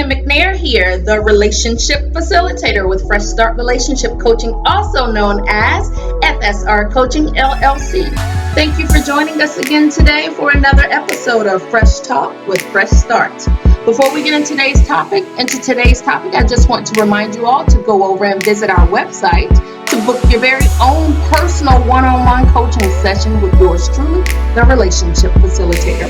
Tina McNair here, the relationship facilitator with Fresh Start Relationship Coaching, also known as FSR Coaching LLC. Thank you for joining us again today for another episode of Fresh Talk with Fresh Start. Before we get into today's topic, I just want to remind you all to go over and visit our website to book your very own personal one-on-one coaching session with yours truly, the relationship facilitator.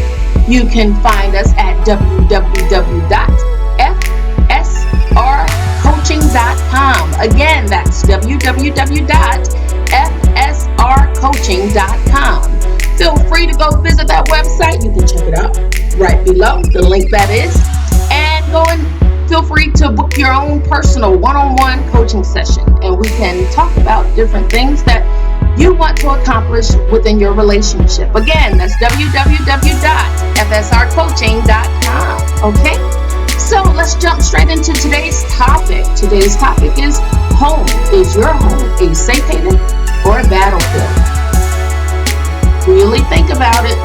You can find us at www.fsrcoaching.com. Again, that's www.fsrcoaching.com. Feel free to go visit that website. You can check it out right below, the link that is. And go and feel free to book your own personal one-on-one coaching session. And we can talk about different things that you want to accomplish within your relationship. Again, that's www.fsrcoaching.com. Okay? So let's jump straight into today's topic. Today's topic is home. Is your home a safe haven or a battlefield? Really think about it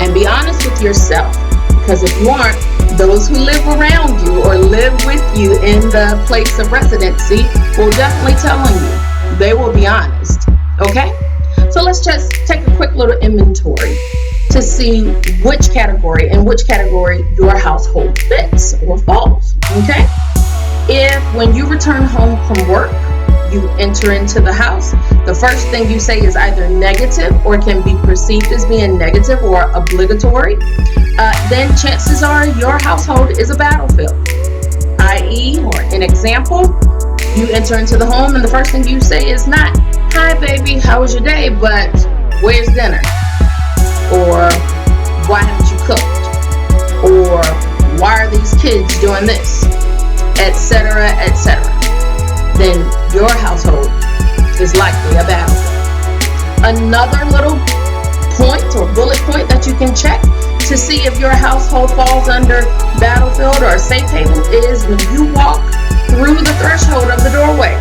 and be honest with yourself. Because if you aren't, those who live around you or live with you in the place of residency will definitely tell on you. They will be honest. Okay? So let's just take a quick little inventory to see in which category your household fits or falls. Okay? If when you return home from work, you enter into the house, the first thing you say is either negative or can be perceived as being negative or obligatory, then chances are your household is a battlefield. I.e., or an example, you enter into the home and the first thing you say is not, "Hi baby, how was your day?" but "Where's dinner?" Or "Why haven't you cooked?" Or "Why are these kids doing this?" etc., etc. Then your household is likely a battlefield. Another little point or bullet point that you can check to see if your household falls under battlefield or safe haven is when you walk through the threshold of the doorway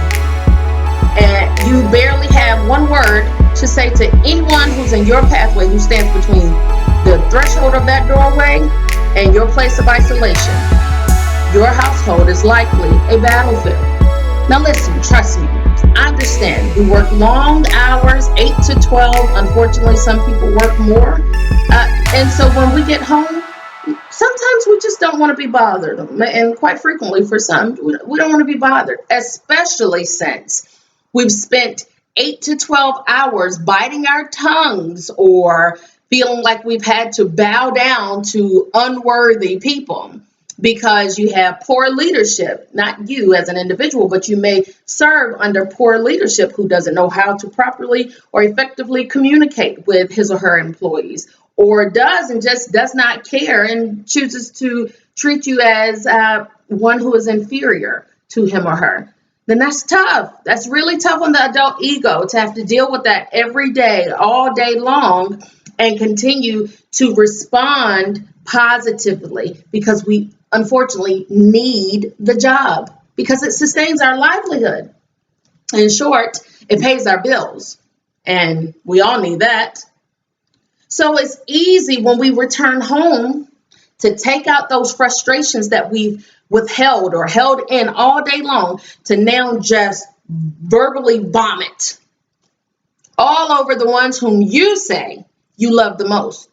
and you barely have one word to say to anyone who's in your pathway, who stands between the threshold of that doorway and your place of isolation. Your household is likely a battlefield. Now listen, trust me, I understand. We work long hours, 8 to 12. Unfortunately, some people work more. And so when we get home, sometimes we just don't want to be bothered. And quite frequently for some, we don't want to be bothered, especially since we've spent 8 to 12 hours biting our tongues or feeling like we've had to bow down to unworthy people. Because you have poor leadership, not you as an individual, but you may serve under poor leadership who doesn't know how to properly or effectively communicate with his or her employees, or does and just does not care and chooses to treat you as one who is inferior to him or her. Then that's tough. That's really tough on the adult ego to have to deal with that every day, all day long, and continue to respond positively because we unfortunately need the job because it sustains our livelihood. In short, it pays our bills and we all need that. So it's easy when we return home to take out those frustrations that we've withheld or held in all day long to now just verbally vomit all over the ones whom you say you love the most.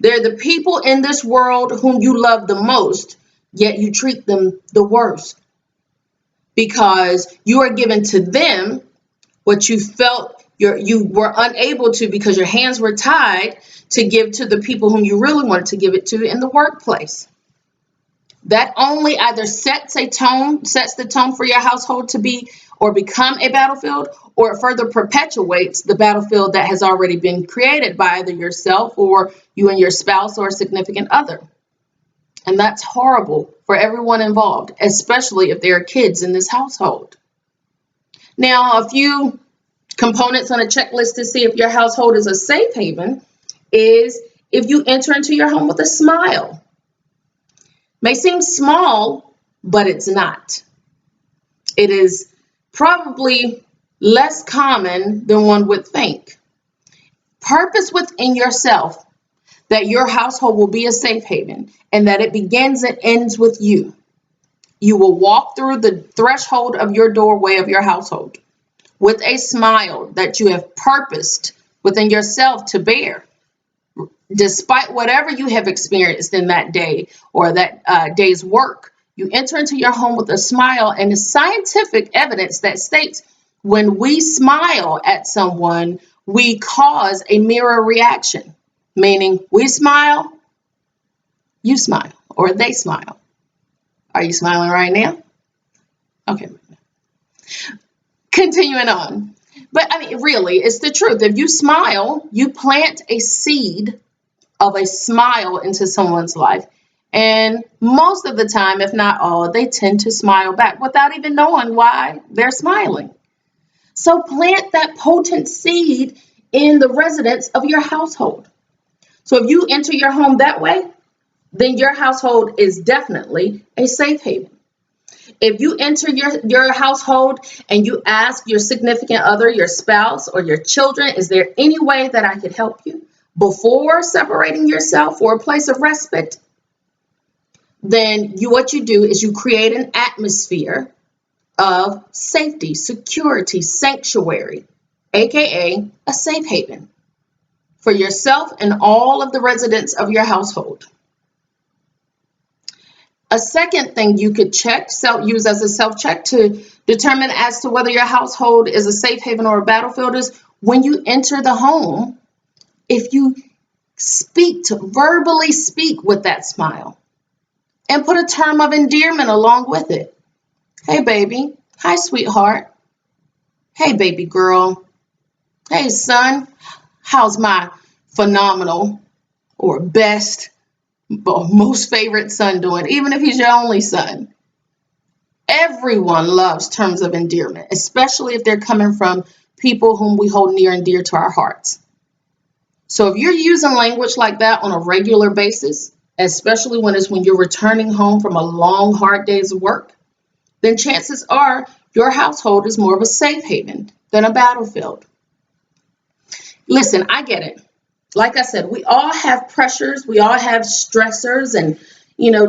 They're the people in this world whom you love the most, yet you treat them the worst because you are giving to them what you felt you were unable to because your hands were tied to give to the people whom you really wanted to give it to in the workplace. That only either sets the tone for your household to be or become a battlefield, or it further perpetuates the battlefield that has already been created by either yourself or you and your spouse or a significant other. And that's horrible for everyone involved, especially if there are kids in this household. Now, a few components on a checklist to see if your household is a safe haven is if you enter into your home with a smile. May seem small, but it's not. It is probably less common than one would think. Purpose within yourself that your household will be a safe haven and that it begins and ends with you. You will walk through the threshold of your doorway of your household with a smile that you have purposed within yourself to bear, despite whatever you have experienced in that day or that day's work. You enter into your home with a smile, and the scientific evidence that states when we smile at someone, we cause a mirror reaction, meaning we smile, you smile, or they smile. Are you smiling right now? Okay. Continuing on. But I mean, really, it's the truth. If you smile, you plant a seed of a smile into someone's life. And most of the time, if not all, they tend to smile back without even knowing why they're smiling. So plant that potent seed in the residents of your household. So if you enter your home that way, then your household is definitely a safe haven. If you enter your household and you ask your significant other, your spouse, or your children, is there any way that I could help you before separating yourself for a place of respite? Then what you do is you create an atmosphere of safety, security, sanctuary, aka a safe haven for yourself and all of the residents of your household. A second thing you could use as a self-check to determine as to whether your household is a safe haven or a battlefield is when you enter the home, if you verbally speak with that smile and put a term of endearment along with it. Hey, baby. Hi, sweetheart. Hey, baby girl. Hey, son. How's my phenomenal or best most favorite son doing, even if he's your only son? Everyone loves terms of endearment, especially if they're coming from people whom we hold near and dear to our hearts. So if you're using language like that on a regular basis, especially when you're returning home from a long, hard day's work, then chances are your household is more of a safe haven than a battlefield. Listen, I get it. Like I said, we all have pressures, we all have stressors and,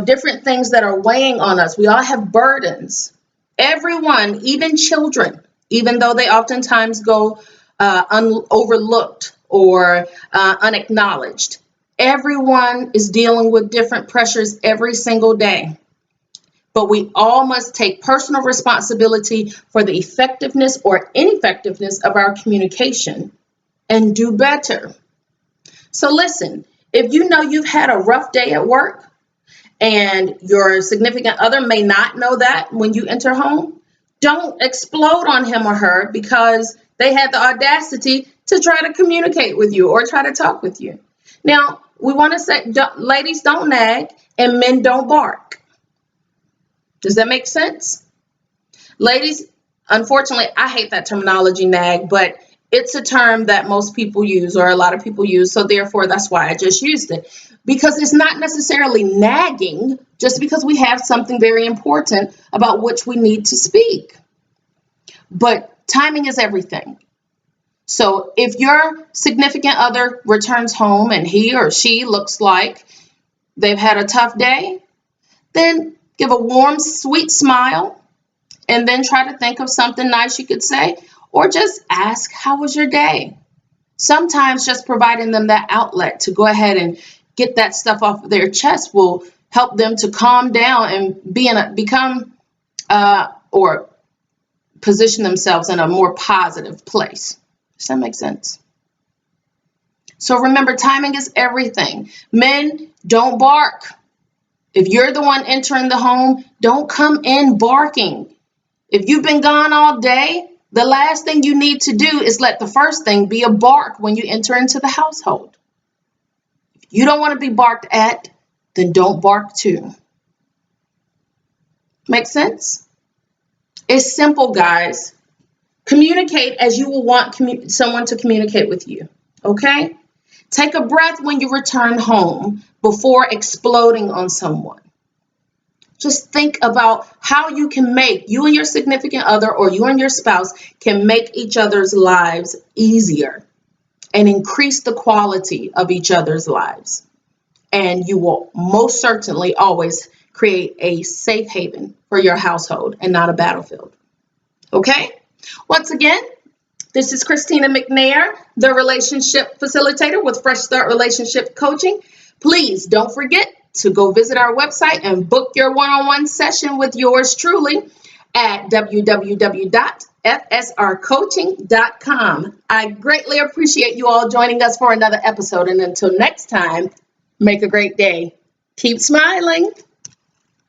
different things that are weighing on us. We all have burdens. Everyone, even children, even though they oftentimes go overlooked or unacknowledged, everyone is dealing with different pressures every single day. But we all must take personal responsibility for the effectiveness or ineffectiveness of our communication and do better. So listen, if you know you've had a rough day at work and your significant other may not know that when you enter home, don't explode on him or her because they had the audacity to try to communicate with you or try to talk with you. Now, we want to say, ladies don't nag and men don't bark. Does that make sense? Ladies, unfortunately, I hate that terminology, nag, but it's a term that most people use or a lot of people use. So therefore, that's why I just used it, because it's not necessarily nagging just because we have something very important about which we need to speak. But timing is everything. So if your significant other returns home and he or she looks like they've had a tough day, then give a warm, sweet smile and then try to think of something nice you could say. Or just ask, how was your day? Sometimes just providing them that outlet to go ahead and get that stuff off of their chest will help them to calm down and become or position themselves in a more positive place. Does that make sense? So remember, timing is everything. Men, don't bark. If you're the one entering the home, don't come in barking. If you've been gone all day, the last thing you need to do is let the first thing be a bark when you enter into the household. If you don't want to be barked at, then don't bark too. Make sense? It's simple, guys. Communicate as you will want someone to communicate with you, okay? Take a breath when you return home before exploding on someone. Just think about how you and your significant other or you and your spouse can make each other's lives easier and increase the quality of each other's lives. and you will most certainly always create a safe haven for your household and not a battlefield. Okay? Once again, this is Christina McNair, the relationship facilitator with Fresh Start Relationship Coaching. Please don't forget to go visit our website and book your one-on-one session with yours truly at www.fsrcoaching.com. I greatly appreciate you all joining us for another episode. And until next time, make a great day. Keep smiling.